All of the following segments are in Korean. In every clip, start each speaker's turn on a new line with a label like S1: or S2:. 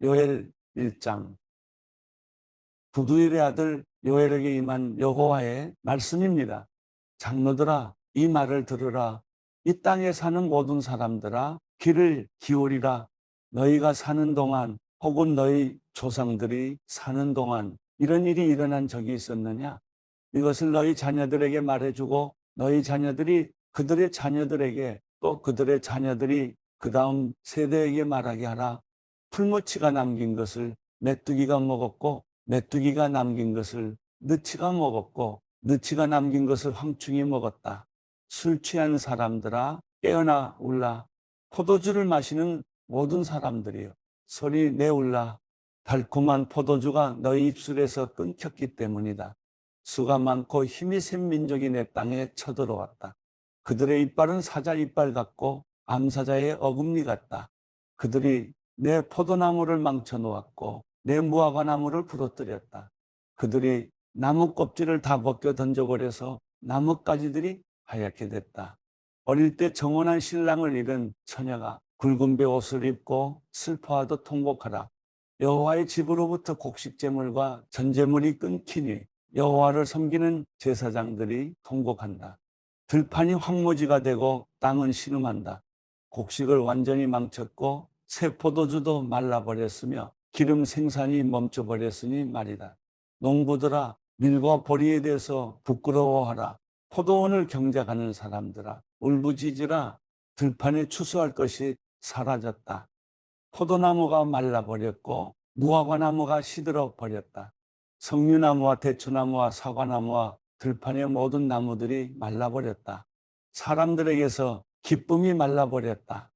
S1: 요엘 1장. 부두엘의 아들 요엘에게 임한 여호와의 말씀입니다. 장로들아, 이 말을 들으라. 이 땅에 사는 모든 사람들아, 귀를 기울이라. 너희가 사는 동안 혹은 너희 조상들이 사는 동안 이런 일이 일어난 적이 있었느냐? 이것을 너희 자녀들에게 말해주고 너희 자녀들이 그들의 자녀들에게 또 그들의 자녀들이 그 다음 세대에게 말하게 하라. 풀무치가 남긴 것을 메뚜기가 먹었고 메뚜기가 남긴 것을 느치가 먹었고 느치가 남긴 것을 황충이 먹었다. 술 취한 사람들아 깨어나 울라. 포도주를 마시는 모든 사람들이여 소리 내울라. 달콤한 포도주가 너희 입술에서 끊겼기 때문이다. 수가 많고 힘이 센 민족이 내 땅에 쳐들어왔다. 그들의 이빨은 사자 이빨 같고 암사자의 어금니 같다. 그들이 내 포도나무를 망쳐 놓았고 내 무화과나무를 부러뜨렸다. 그들이 나무 껍질을 다 벗겨 던져버려서 나뭇가지들이 하얗게 됐다. 어릴 때 정혼한 신랑을 잃은 처녀가 굵은 배 옷을 입고 슬퍼하듯 통곡하라. 여호와의 집으로부터 곡식제물과 전제물이 끊기니 여호와를 섬기는 제사장들이 통곡한다. 들판이 황무지가 되고 땅은 신음한다. 곡식을 완전히 망쳤고 새 포도주도 말라버렸으며 기름 생산이 멈춰버렸으니 말이다. 농부들아, 밀과 보리에 대해서 부끄러워하라. 포도원을 경작하는 사람들아, 울부짖으라. 들판에 추수할 것이 사라졌다. 포도나무가 말라버렸고 무화과나무가 시들어 버렸다. 석류나무와 대추나무와 사과나무와 들판의 모든 나무들이 말라버렸다. 사람들에게서 기쁨이 말라버렸다.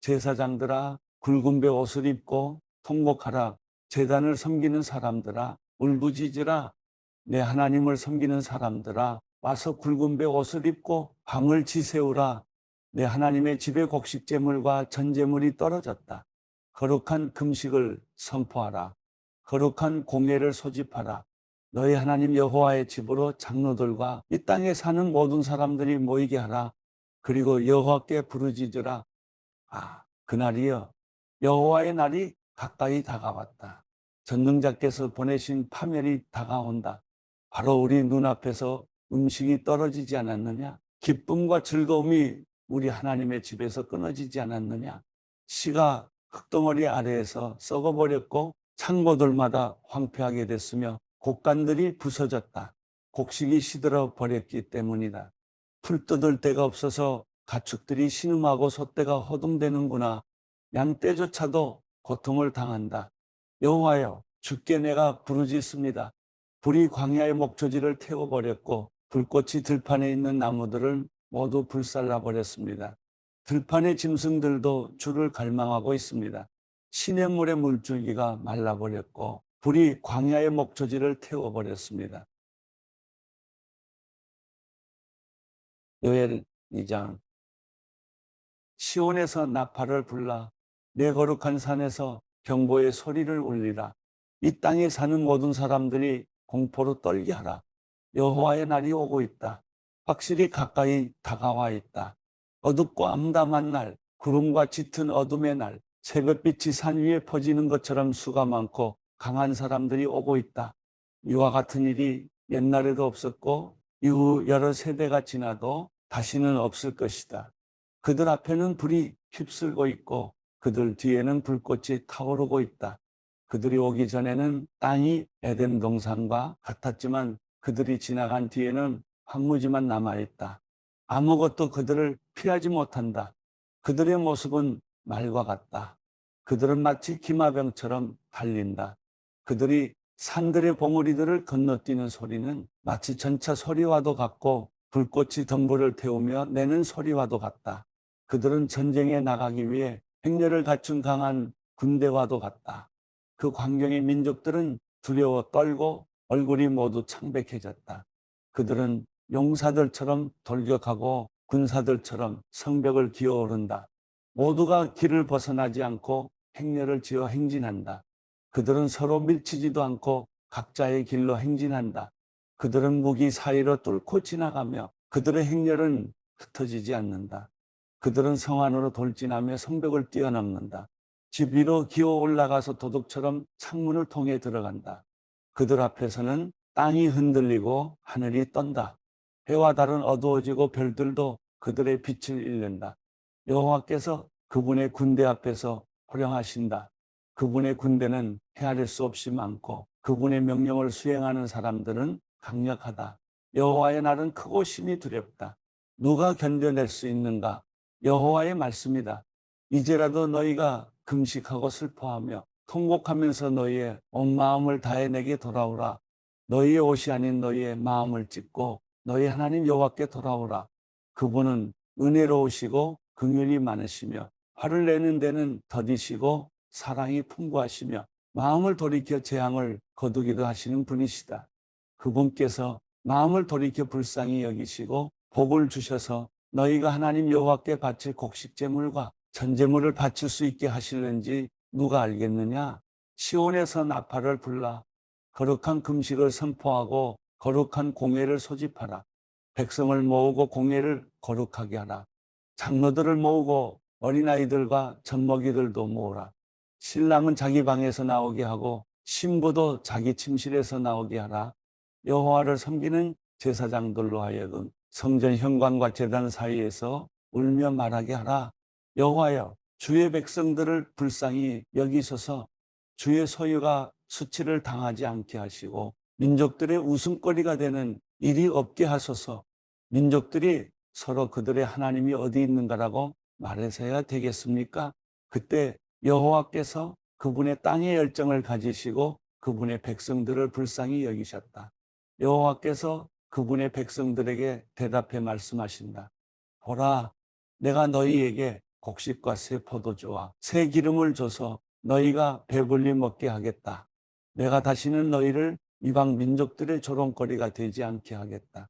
S1: 제사장들아, 굵은 배 옷을 입고 통곡하라. 제단을 섬기는 사람들아, 울부짖으라. 내 하나님을 섬기는 사람들아, 와서 굵은 배 옷을 입고 밤을 지새우라. 내 하나님의 집에 곡식제물과 전제물이 떨어졌다. 거룩한 금식을 선포하라. 거룩한 공예를 소집하라. 너희 하나님 여호와의 집으로 장로들과 이 땅에 사는 모든 사람들이 모이게 하라. 그리고 여호와께 부르짖으라. 그날이여, 여호와의 날이 가까이 다가왔다. 전능자께서 보내신 파멸이 다가온다. 바로 우리 눈앞에서 음식이 떨어지지 않았느냐? 기쁨과 즐거움이 우리 하나님의 집에서 끊어지지 않았느냐? 씨가 흙덩어리 아래에서 썩어버렸고 창고들마다 황폐하게 됐으며 곡간들이 부서졌다. 곡식이 시들어 버렸기 때문이다. 풀 뜯을 데가 없어서 가축들이 신음하고 소떼가 허둥대는구나. 양 떼조차도 고통을 당한다. 여호와여, 주께 내가 부르짖습니다. 불이 광야의 목초지를 태워버렸고 불꽃이 들판에 있는 나무들을 모두 불살라버렸습니다. 들판의 짐승들도 주를 갈망하고 있습니다. 시냇물의 물줄기가 말라버렸고 불이 광야의 목초지를 태워버렸습니다. 요엘 2장. 시온에서 나팔을 불라. 내 거룩한 산에서 경보의 소리를 울리라. 이 땅에 사는 모든 사람들이 공포로 떨게 하라. 여호와의 날이 오고 있다. 확실히 가까이 다가와 있다. 어둡고 암담한 날, 구름과 짙은 어둠의 날, 새벽빛이 산 위에 퍼지는 것처럼 수가 많고 강한 사람들이 오고 있다. 이와 같은 일이 옛날에도 없었고 이후 여러 세대가 지나도 다시는 없을 것이다. 그들 앞에는 불이 휩쓸고 있고 그들 뒤에는 불꽃이 타오르고 있다. 그들이 오기 전에는 땅이 에덴 동산과 같았지만 그들이 지나간 뒤에는 황무지만 남아있다. 아무것도 그들을 피하지 못한다. 그들의 모습은 말과 같다. 그들은 마치 기마병처럼 달린다. 그들이 산들의 봉우리들을 건너뛰는 소리는 마치 전차 소리와도 같고 불꽃이 덤불을 태우며 내는 소리와도 같다. 그들은 전쟁에 나가기 위해 행렬을 갖춘 강한 군대와도 같다. 그 광경의 민족들은 두려워 떨고 얼굴이 모두 창백해졌다. 그들은 용사들처럼 돌격하고 군사들처럼 성벽을 기어오른다. 모두가 길을 벗어나지 않고 행렬을 지어 행진한다. 그들은 서로 밀치지도 않고 각자의 길로 행진한다. 그들은 무기 사이로 뚫고 지나가며 그들의 행렬은 흩어지지 않는다. 그들은 성 안으로 돌진하며 성벽을 뛰어넘는다. 집 위로 기어 올라가서 도둑처럼 창문을 통해 들어간다. 그들 앞에서는 땅이 흔들리고 하늘이 떤다. 해와 달은 어두워지고 별들도 그들의 빛을 잃는다. 여호와께서 그분의 군대 앞에서 호령하신다. 그분의 군대는 헤아릴 수 없이 많고 그분의 명령을 수행하는 사람들은 강력하다. 여호와의 날은 크고 심히 두렵다. 누가 견뎌낼 수 있는가? 여호와의 말씀이다. 이제라도 너희가 금식하고 슬퍼하며 통곡하면서 너희의 온 마음을 다해 내게 돌아오라. 너희의 옷이 아닌 너희의 마음을 찢고 너희 하나님 여호와께 돌아오라. 그분은 은혜로우시고 긍휼이 많으시며 화를 내는 데는 더디시고 사랑이 풍부하시며 마음을 돌이켜 재앙을 거두기도 하시는 분이시다. 그분께서 마음을 돌이켜 불쌍히 여기시고 복을 주셔서 너희가 하나님 여호와께 바칠 곡식 제물과 전제물을 바칠 수 있게 하실는지 누가 알겠느냐? 시온에서 나팔을 불라 거룩한 금식을 선포하고 거룩한 공회를 소집하라. 백성을 모으고 공회를 거룩하게 하라. 장로들을 모으고 어린아이들과 젖먹이들도 모으라. 신랑은 자기 방에서 나오게 하고 신부도 자기 침실에서 나오게 하라. 여호와를 섬기는 제사장들로 하여금 성전 현관과 제단 사이에서 울며 말하게 하라. 여호와여, 주의 백성들을 불쌍히 여기소서. 주의 소유가 수치를 당하지 않게 하시고 민족들의 웃음거리가 되는 일이 없게 하소서. 민족들이 서로 그들의 하나님이 어디 있는가라고 말해서야 되겠습니까? 그때 여호와께서 그분의 땅의 열정을 가지시고 그분의 백성들을 불쌍히 여기셨다. 여호와께서 그분의 백성들에게 대답해 말씀하신다. 보라, 내가 너희에게 곡식과 새 포도주와 새 기름을 줘서 너희가 배불리 먹게 하겠다. 내가 다시는 너희를 이방 민족들의 조롱거리가 되지 않게 하겠다.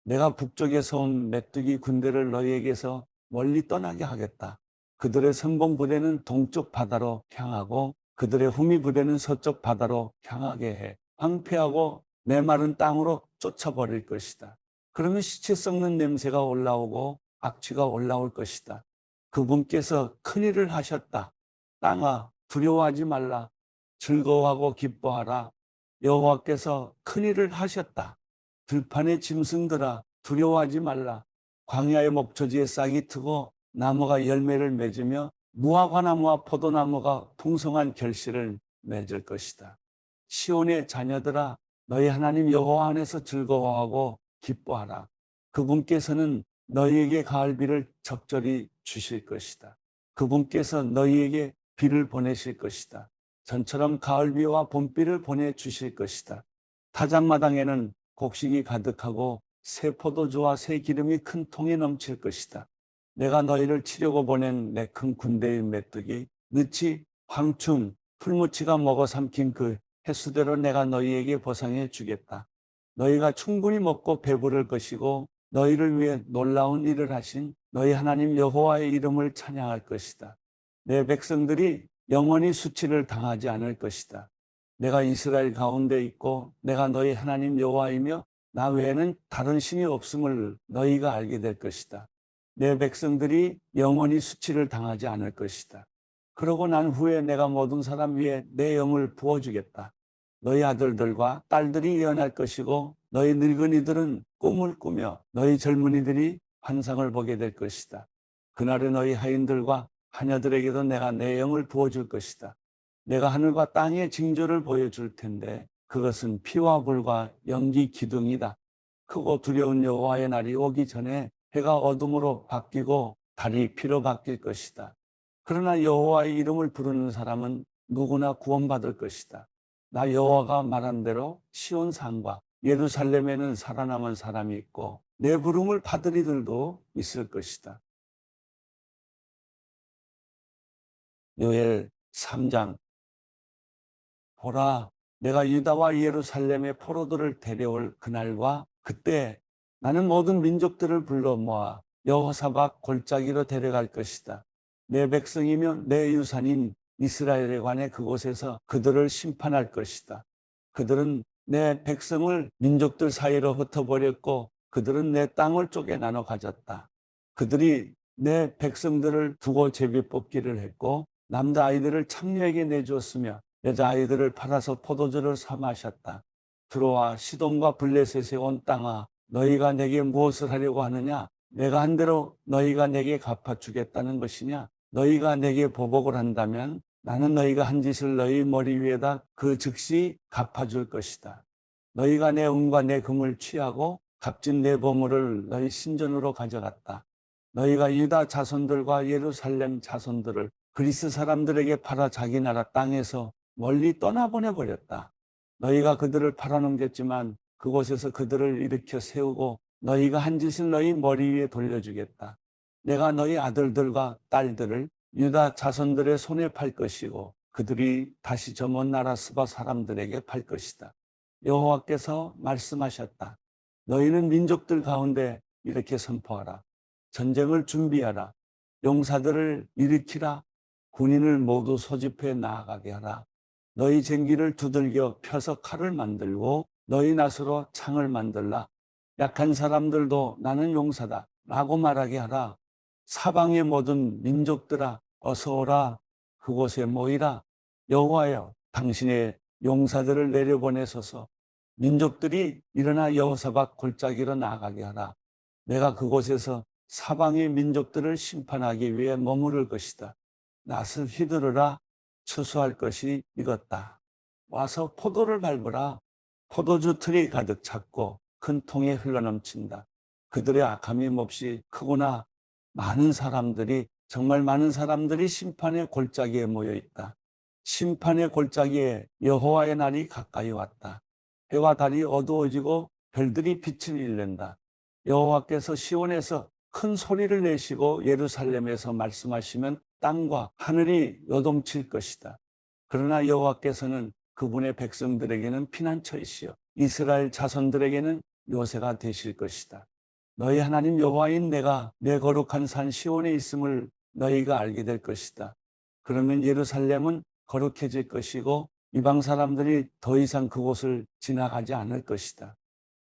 S1: 내가 북쪽에서 온 메뚜기 군대를 너희에게서 멀리 떠나게 하겠다. 그들의 선봉 부대는 동쪽 바다로 향하고 그들의 후미 부대는 서쪽 바다로 향하게 해 황폐하고 메마른 땅으로 쫓아버릴 것이다. 그러면 시체 썩는 냄새가 올라오고 악취가 올라올 것이다. 그분께서 큰일을 하셨다. 땅아, 두려워하지 말라. 즐거워하고 기뻐하라. 여호와께서 큰일을 하셨다. 들판의 짐승들아, 두려워하지 말라. 광야의 목초지에 싹이 트고 나무가 열매를 맺으며 무화과나무와 포도나무가 풍성한 결실을 맺을 것이다. 시온의 자녀들아, 너희 하나님 여호와 안에서 즐거워하고 기뻐하라. 그분께서는 너희에게 가을비를 적절히 주실 것이다. 그분께서 너희에게 비를 보내실 것이다. 전처럼 가을비와 봄비를 보내주실 것이다. 타작마당에는 곡식이 가득하고 새 포도주와 새 기름이 큰 통에 넘칠 것이다. 내가 너희를 치려고 보낸 내 큰 군대의 메뚜기, 느치, 황충, 풀무치가 먹어 삼킨 그 횟수대로 내가 너희에게 보상해 주겠다. 너희가 충분히 먹고 배부를 것이고 너희를 위해 놀라운 일을 하신 너희 하나님 여호와의 이름을 찬양할 것이다. 내 백성들이 영원히 수치를 당하지 않을 것이다. 내가 이스라엘 가운데 있고 내가 너희 하나님 여호와이며 나 외에는 다른 신이 없음을 너희가 알게 될 것이다. 내 백성들이 영원히 수치를 당하지 않을 것이다. 그러고 난 후에 내가 모든 사람 위에 내 영을 부어주겠다. 너희 아들들과 딸들이 예언할 것이고 너희 늙은이들은 꿈을 꾸며 너희 젊은이들이 환상을 보게 될 것이다. 그날에 너희 하인들과 하녀들에게도 내가 내 영을 부어줄 것이다. 내가 하늘과 땅의 징조를 보여줄 텐데 그것은 피와 불과 연기 기둥이다. 크고 두려운 여호와의 날이 오기 전에 해가 어둠으로 바뀌고 달이 피로 바뀔 것이다. 그러나 여호와의 이름을 부르는 사람은 누구나 구원받을 것이다. 나 여호와가 말한 대로 시온 산과 예루살렘에는 살아남은 사람이 있고 내 부름을 받을 이들도 있을 것이다. 요엘 3장. 보라, 내가 유다와 예루살렘의 포로들을 데려올 그날과 그때 나는 모든 민족들을 불러 모아 여호사박 골짜기로 데려갈 것이다. 내 백성이며 내 유산인 이스라엘에 관해 그곳에서 그들을 심판할 것이다. 그들은 내 백성을 민족들 사이로 흩어버렸고 그들은 내 땅을 쪼개 나눠 가졌다. 그들이 내 백성들을 두고 제비 뽑기를 했고 남자아이들을 창녀에게 내주었으며 여자아이들을 팔아서 포도주를 사 마셨다. 들어와 시돈과 블레셋에 온 땅아, 너희가 내게 무엇을 하려고 하느냐? 내가 한 대로 너희가 내게 갚아주겠다는 것이냐? 너희가 내게 보복을 한다면 나는 너희가 한 짓을 너희 머리 위에다 그 즉시 갚아줄 것이다. 너희가 내 은과 내 금을 취하고 값진 내 보물을 너희 신전으로 가져갔다. 너희가 유다 자손들과 예루살렘 자손들을 그리스 사람들에게 팔아 자기 나라 땅에서 멀리 떠나보내버렸다. 너희가 그들을 팔아넘겼지만 그곳에서 그들을 일으켜 세우고 너희가 한 짓을 너희 머리 위에 돌려주겠다. 내가 너희 아들들과 딸들을 유다 자손들의 손에 팔 것이고 그들이 다시 저 먼 나라 스바 사람들에게 팔 것이다. 여호와께서 말씀하셨다. 너희는 민족들 가운데 이렇게 선포하라. 전쟁을 준비하라. 용사들을 일으키라. 군인을 모두 소집해 나아가게 하라. 너희 쟁기를 두들겨 펴서 칼을 만들고 너희 낫으로 창을 만들라. 약한 사람들도 나는 용사다 라고 말하게 하라. 사방의 모든 민족들아 어서 오라. 그곳에 모이라. 여호와여 당신의 용사들을 내려보내소서. 민족들이 일어나 여호사밧 골짜기로 나아가게 하라. 내가 그곳에서 사방의 민족들을 심판하기 위해 머무를 것이다. 낫을 휘두르라. 추수할 것이 익었다. 와서 포도를 밟으라. 포도주 틀이 가득 찼고 큰 통에 흘러넘친다. 그들의 악함이 몹시 크구나. 정말 많은 사람들이 심판의 골짜기에 모여 있다. 심판의 골짜기에 여호와의 날이 가까이 왔다. 해와 달이 어두워지고 별들이 빛을 잃는다. 여호와께서 시온에서 큰 소리를 내시고 예루살렘에서 말씀하시면 땅과 하늘이 요동칠 것이다. 그러나 여호와께서는 그분의 백성들에게는 피난처이시여 이스라엘 자손들에게는 요새가 되실 것이다. 너희 하나님 여호와인 내가 내 거룩한 산 시온에 있음을 너희가 알게 될 것이다. 그러면 예루살렘은 거룩해질 것이고 이방 사람들이 더 이상 그곳을 지나가지 않을 것이다.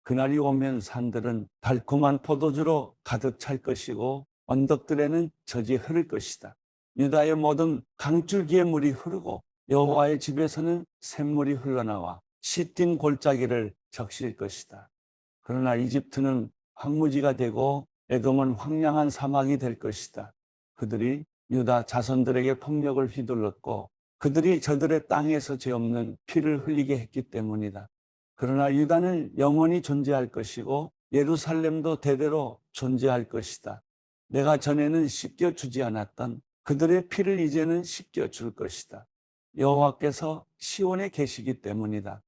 S1: 그날이 오면 산들은 달콤한 포도주로 가득 찰 것이고 언덕들에는 젖이 흐를 것이다. 유다의 모든 강줄기에 물이 흐르고 여호와의 집에서는 샘물이 흘러나와 시딘 골짜기를 적실 것이다. 그러나 이집트는 황무지가 되고 에돔은 황량한 사막이 될 것이다. 그들이 유다 자손들에게 폭력을 휘둘렀고 그들이 저들의 땅에서 죄 없는 피를 흘리게 했기 때문이다. 그러나 유다는 영원히 존재할 것이고 예루살렘도 대대로 존재할 것이다. 내가 전에는 씻겨주지 않았던 그들의 피를 이제는 씻겨줄 것이다. 여호와께서 시온에 계시기 때문이다.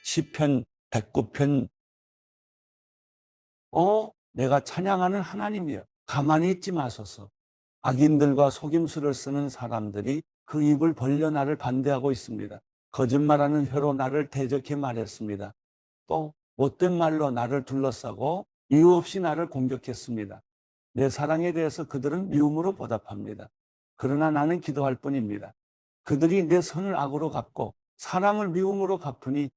S1: 시편 109편 내가 찬양하는 하나님이여 가만히 있지 마소서. 악인들과 속임수를 쓰는 사람들이 그 입을 벌려 나를 반대하고 있습니다. 거짓말하는 혀로 나를 대적해 말했습니다. 또 못된 말로 나를 둘러싸고 이유 없이 나를 공격했습니다. 내 사랑에 대해서 그들은 미움으로 보답합니다. 그러나 나는 기도할 뿐입니다. 그들이 내 선을 악으로 갚고 사랑을 미움으로 갚으니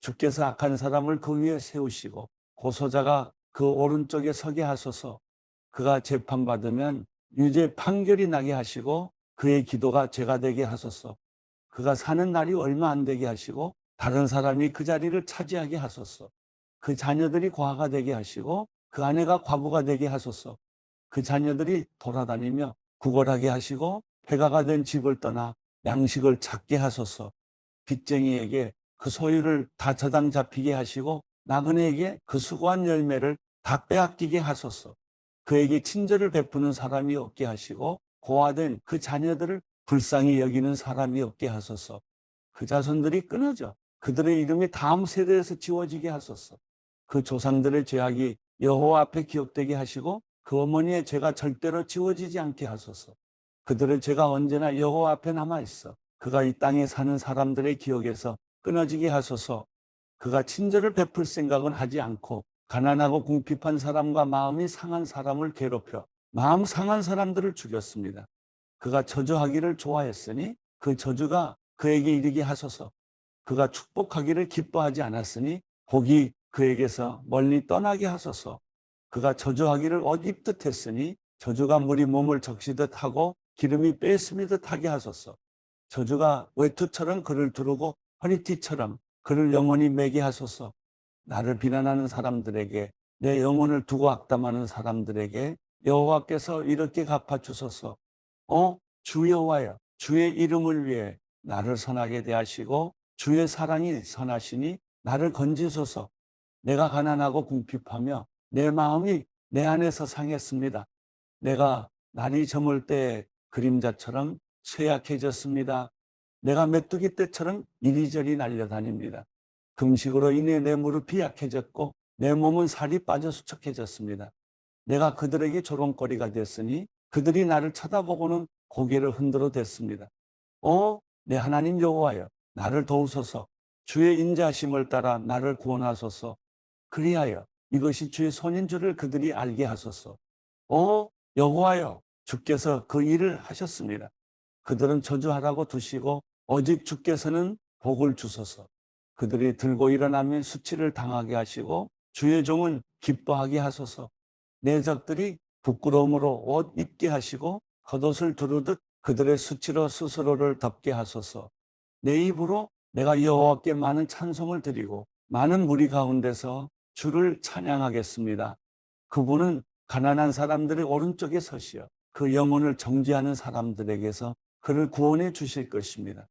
S1: 주께서 악한 사람을 그 위에 세우시고 고소자가 그 오른쪽에 서게 하소서. 그가 재판받으면 유죄 판결이 나게 하시고 그의 기도가 죄가 되게 하소서. 그가 사는 날이 얼마 안 되게 하시고 다른 사람이 그 자리를 차지하게 하소서. 그 자녀들이 고아가 되게 하시고 그 아내가 과부가 되게 하소서. 그 자녀들이 돌아다니며 구걸하게 하시고 회가가 된 집을 떠나 양식을 찾게 하소서. 빚쟁이에게 그 소유를 다 저당 잡히게 하시고 나그네에게 그 수고한 열매를 다 빼앗기게 하소서. 그에게 친절을 베푸는 사람이 없게 하시고 고아된 그 자녀들을 불쌍히 여기는 사람이 없게 하소서. 그 자손들이 끊어져 그들의 이름이 다음 세대에서 지워지게 하소서. 그 조상들의 죄악이 여호와 앞에 기억되게 하시고 그 어머니의 죄가 절대로 지워지지 않게 하소서. 그들의 죄가 언제나 여호와 앞에 남아있어 그가 이 땅에 사는 사람들의 기억에서 끊어지게 하소서. 그가 친절을 베풀 생각은 하지 않고 가난하고 궁핍한 사람과 마음이 상한 사람을 괴롭혀 마음 상한 사람들을 죽였습니다. 그가 저주하기를 좋아했으니 그 저주가 그에게 이르게 하소서. 그가 축복하기를 기뻐하지 않았으니 복이 그에게서 멀리 떠나게 하소서. 그가 저주하기를 옷 입듯 했으니 저주가 물이 몸을 적시듯 하고 기름이 빼앗음이듯 하게 하소서. 저주가 외투처럼 그를 두르고 허리띠처럼 그를 영원히 매게 하소서. 나를 비난하는 사람들에게, 내 영혼을 두고 악담하는 사람들에게 여호와께서 이렇게 갚아주소서. 주 여호와여, 주의 이름을 위해 나를 선하게 대하시고 주의 사랑이 선하시니 나를 건지소서. 내가 가난하고 궁핍하며 내 마음이 내 안에서 상했습니다. 내가 날이 저물 때의 그림자처럼 쇠약해졌습니다. 내가 메뚜기 떼처럼 이리저리 날려다닙니다. 금식으로 인해 내 무릎이 약해졌고 내 몸은 살이 빠져 수척해졌습니다. 내가 그들에게 조롱거리가 됐으니 그들이 나를 쳐다보고는 고개를 흔들어 댔습니다. 내 하나님 여호와여, 나를 도우소서. 주의 인자하심을 따라 나를 구원하소서. 그리하여 이것이 주의 손인 줄을 그들이 알게 하소서. 여호와여, 주께서 그 일을 하셨습니다. 그들은 저주하라고 두시고 오직 주께서는 복을 주소서. 그들이 들고 일어나면 수치를 당하게 하시고 주의 종은 기뻐하게 하소서. 내 적들이 부끄러움으로 옷 입게 하시고 겉옷을 두르듯 그들의 수치로 스스로를 덮게 하소서. 내 입으로 내가 여호와께 많은 찬송을 드리고 많은 무리 가운데서 주를 찬양하겠습니다. 그분은 가난한 사람들의 오른쪽에 서시어 그 영혼을 정죄하는 사람들에게서 그를 구원해 주실 것입니다.